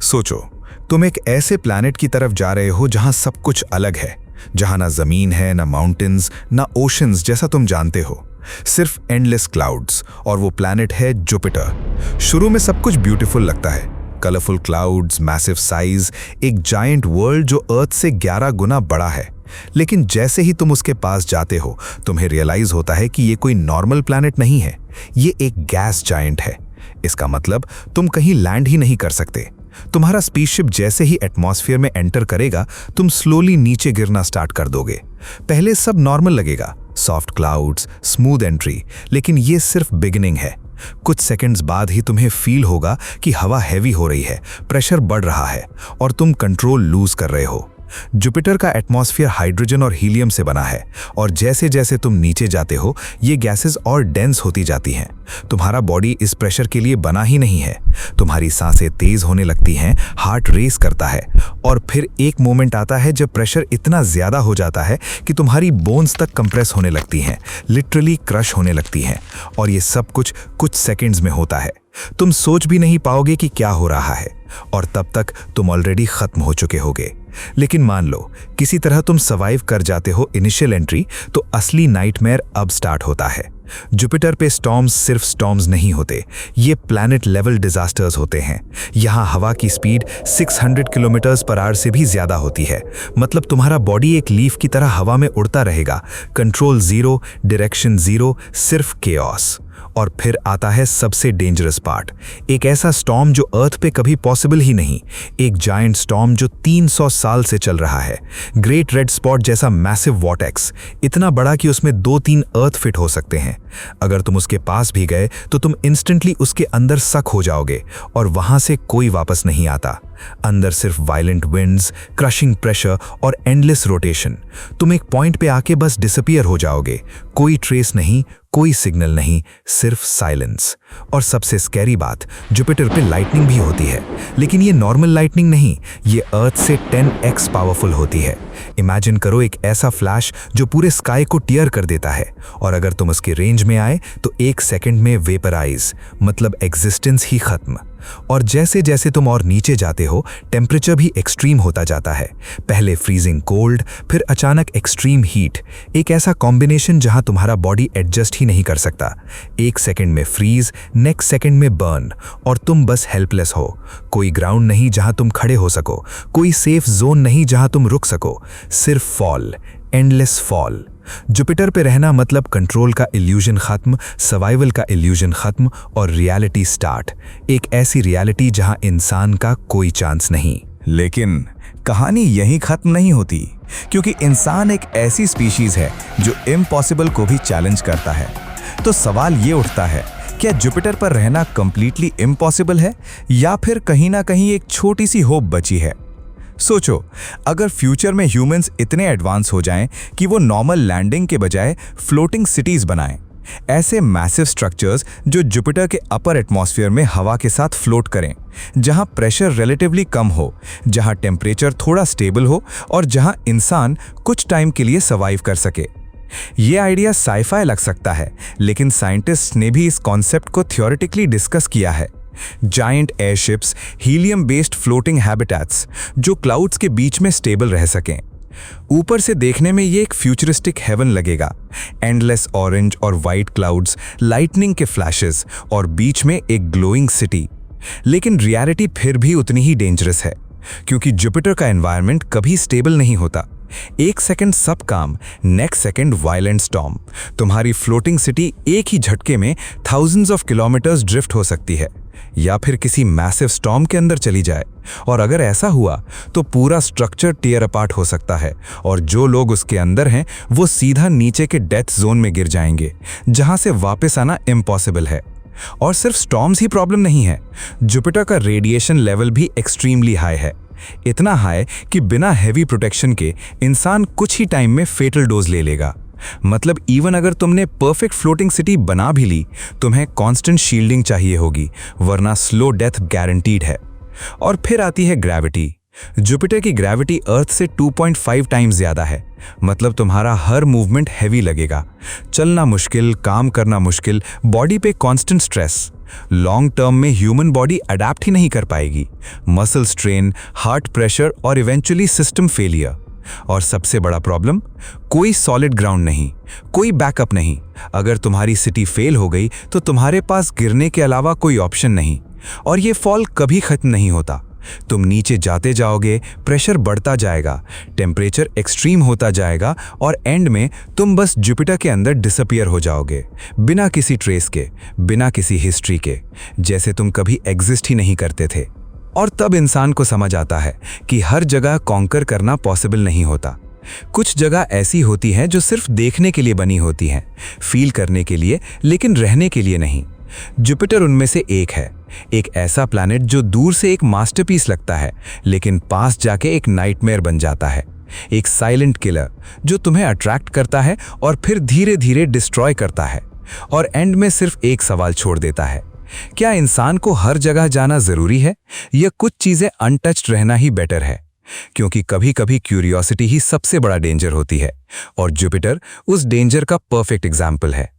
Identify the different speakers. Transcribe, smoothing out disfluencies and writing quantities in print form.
Speaker 1: सोचो, तुम एक ऐसे प्लैनेट की तरफ जा रहे हो जहां सब कुछ अलग है, जहां ना जमीन है, ना माउंटेन्स, ना ओशंस जैसा तुम जानते हो, सिर्फ एंडलेस क्लाउड्स। और वो प्लैनेट है जुपिटर। शुरू में सब कुछ ब्यूटीफुल लगता है, कलरफुल क्लाउड्स, मैसिव साइज, एक जायंट वर्ल्ड जो अर्थ से 11 गुना बड़ा है। लेकिन जैसे ही तुम उसके पास जाते हो, तुम्हें रियलाइज होता है कि ये कोई नॉर्मल प्लैनेट नहीं है, ये एक गैस जायंट है। इसका मतलब तुम कहीं लैंड ही नहीं कर सकते। तुम्हारा स्पेसशिप जैसे ही एटमॉस्फेयर में एंटर करेगा, तुम स्लोली नीचे गिरना स्टार्ट कर दोगे। पहले सब नॉर्मल लगेगा, सॉफ्ट क्लाउड्स, स्मूथ एंट्री, लेकिन ये सिर्फ बिगिनिंग है। कुछ सेकंड्स बाद ही तुम्हें फील होगा कि हवा हैवी हो रही है, प्रेशर बढ़ रहा है और तुम कंट्रोल लूज कर रहे हो। जुपिटर का एटमॉस्फेयर हाइड्रोजन और हीलियम से बना है और जैसे जैसे तुम नीचे जाते हो, ये गैसेस और डेंस होती जाती हैं। तुम्हारा बॉडी इस प्रेशर के लिए बना ही नहीं है। तुम्हारी सांसें तेज होने लगती हैं, हार्ट रेस करता है और फिर एक मोमेंट आता है जब प्रेशर इतना ज्यादा हो जाता है कि तुम्हारी बोन्स तक कंप्रेस होने लगती हैं, लिटरली क्रश होने लगती हैं। और ये सब कुछ सेकंड्स में होता है। तुम सोच भी नहीं पाओगे कि क्या हो रहा है और तब तक तुम ऑलरेडी खत्म हो चुके होगे। लेकिन मान लो किसी तरह तुम सर्वाइव कर जाते हो इनिशियल एंट्री, तो असली नाइटमेयर अब स्टार्ट होता है। जुपिटर पे स्टॉर्म्स सिर्फ स्टॉर्म्स नहीं होते, ये प्लैनेट लेवल डिजास्टर्स होते हैं। यहाँ हवा की स्पीड 600 किलोमीटर्स पर आवर से भी ज्यादा होती है। मतलब तुम्हारा बॉडी एक लीफ की तरह हवा में उड़ता रहेगा, कंट्रोल जीरो, डायरेक्शन जीरो, सिर्फ केओस। और फिर आता है सबसे डेंजरस पार्ट, एक ऐसा स्टॉर्म जो अर्थ पे कभी पॉसिबल ही नहीं, एक जायंट स्टॉर्म जो 300 साल से चल रहा है। ग्रेट रेड स्पॉट जैसा मैसिव वॉर्टेक्स, इतना बड़ा कि उसमें 2-3 अर्थ फिट हो सकते हैं। अगर तुम उसके पास भी गए तो तुम इंस्टेंटली उसके अंदर सक हो जाओगे और वहां से कोई वापस नहीं आता। अंदर सिर्फ वायलेंट विंड्स, क्रशिंग प्रेशर और एंडलेस रोटेशन। तुम एक पॉइंट पे आके बस डिसअपीयर हो जाओगे, कोई ट्रेस नहीं, कोई सिग्नल नहीं, सिर्फ साइलेंस। और सबसे स्कैरी बात, जुपिटर पे लाइटनिंग भी होती है, लेकिन ये नॉर्मल लाइटनिंग नहीं, ये अर्थ से 10x पावरफुल होती है। इमेजिन करो एक ऐसा फ्लैश जो पूरे स्काई को टियर कर देता है और अगर तुम उसके रेंज में आए तो 1 सेकंड में वेपराइज, मतलब एग्जिस्टेंस ही खत्म। और जैसे जैसे तुम और नीचे जाते हो, टेम्परेचर भी एक्सट्रीम होता जाता है। पहले फ्रीजिंग कोल्ड, फिर अचानक एक्सट्रीम हीट, एक ऐसा कॉम्बिनेशन जहां तुम्हारा बॉडी एडजस्ट ही नहीं कर सकता। 1 सेकंड में फ्रीज, नेक्स्ट सेकंड में बर्न और तुम बस हेल्पलेस हो। कोई ग्राउंड नहीं जहां तुम खड़े हो सको, कोई सेफ जोन नहीं जहां तुम रुक सको, सिर्फ फॉल, एंडलेस फॉल। जुपिटर पे रहना मतलब कंट्रोल का इल्यूजन खत्म, सर्वाइवल का इल्यूजन खत्म और रियलिटी स्टार्ट। एक ऐसी रियलिटी जहां इंसान का कोई चांस नहीं।
Speaker 2: लेकिन कहानी यहीं खत्म नहीं होती, क्योंकि इंसान एक ऐसी स्पीशीज है जो इम्पॉसिबल को भी चैलेंज करता है। तो सवाल ये उठता है, क्या जुपिटर पर रहना कंप्लीटली इम्पॉसिबल है या फिर कहीं ना कहीं एक छोटी सी होप बची है? सोचो, अगर फ्यूचर में ह्यूमंस इतने एडवांस हो जाएं कि वो नॉर्मल लैंडिंग के बजाय फ्लोटिंग सिटीज बनाएं, ऐसे मैसिव स्ट्रक्चर्स जो जुपिटर के अपर एटमॉस्फेयर में हवा के साथ फ्लोट करें, जहां प्रेशर रिलेटिवली कम हो, जहां टेम्परेचर थोड़ा स्टेबल हो और जहां इंसान कुछ टाइम के लिए सर्वाइव कर सके। ये आइडिया साइफाई लग सकता है, लेकिन साइंटिस्ट्स ने भी इस कॉन्सेप्ट को थ्योरेटिकली डिस्कस किया है। Giant airships, helium based floating habitats जो क्लाउड्स के बीच में स्टेबल रह सकें। ऊपर से देखने में ये एक फ्यूचरिस्टिक हेवन लगेगा, एंडलेस ऑरेंज और वाइट क्लाउड्स, लाइटनिंग के फ्लैशेस और बीच में एक ग्लोइंग सिटी। लेकिन रियलिटी फिर भी उतनी ही डेंजरस है, क्योंकि जुपिटर का एनवायरनमेंट कभी स्टेबल नहीं होता। 1 सेकंड सब काम, नेक्स्ट सेकंड वायलेंट स्टॉर्म। तुम्हारी फ्लोटिंग सिटी एक ही झटके में थाउजेंड्स ऑफ किलोमीटर्स ड्रिफ्ट हो सकती है या फिर किसी मैसिव स्टॉर्म के अंदर चली जाए। और अगर ऐसा हुआ तो पूरा स्ट्रक्चर टियर अपार्ट हो सकता है और जो लोग उसके अंदर हैं वो सीधा नीचे के डेथ जोन में गिर जाएंगे, जहां से वापस आना इम्पॉसिबल है। और सिर्फ स्टॉर्म्स ही प्रॉब्लम नहीं है, जुपिटर का रेडिएशन लेवल भी एक्सट्रीमली हाई है। इतना हाई कि बिना हैवी प्रोटेक्शन के इंसान कुछ ही टाइम में फेटल डोज ले लेगा। मतलब इवन अगर तुमने परफेक्ट फ्लोटिंग सिटी बना भी ली, तुम्हें कांस्टेंट शील्डिंग चाहिए होगी, वरना स्लो डेथ गारंटीड है। और फिर आती है ग्रेविटी। जुपिटर की ग्रेविटी अर्थ से 2.5 टाइम्स ज्यादा है। मतलब तुम्हारा हर मूवमेंट हैवी लगेगा, चलना मुश्किल, काम करना मुश्किल, बॉडी पे कांस्टेंट स्ट्रेस। लॉन्ग टर्म में ह्यूमन बॉडी अडेप्ट ही नहीं कर पाएगी। मसल स्ट्रेन, हार्ट प्रेशर और इवेंचुअली सिस्टम फेलियर। और सबसे बड़ा प्रॉब्लम, कोई सॉलिड ग्राउंड नहीं, कोई बैकअप नहीं। अगर तुम्हारी सिटी फेल हो गई तो तुम्हारे पास गिरने के अलावा कोई ऑप्शन नहीं। और ये फॉल कभी खत्म नहीं होता। तुम नीचे जाते जाओगे, प्रेशर बढ़ता जाएगा, टेम्परेचर एक्सट्रीम होता जाएगा और एंड में तुम बस जुपिटर के अंदर डिसअपियर हो जाओगे, बिना किसी ट्रेस के, बिना किसी हिस्ट्री के, जैसे तुम कभी एग्जिस्ट ही नहीं करते थे। और तब इंसान को समझ आता है कि हर जगह कॉन्कर करना पॉसिबल नहीं होता। कुछ जगह ऐसी होती हैं जो सिर्फ देखने के लिए बनी होती हैं, फील करने के लिए, लेकिन रहने के लिए नहीं। जुपिटर उनमें से एक है। एक ऐसा प्लैनेट जो दूर से एक मास्टरपीस लगता है, लेकिन पास जाके एक नाइटमेयर बन जाता है। एक साइलेंट किलर जो तुम्हें अट्रैक्ट करता है और फिर धीरे धीरे डिस्ट्रॉय करता है। और एंड में सिर्फ एक सवाल छोड़ देता है, क्या इंसान को हर जगह जाना जरूरी है, या कुछ चीजें अनटच्ड रहना ही बेटर है? क्योंकि कभी कभी क्यूरियोसिटी ही सबसे बड़ा डेंजर होती है, और जुपिटर उस डेंजर का परफेक्ट एग्जाम्पल है।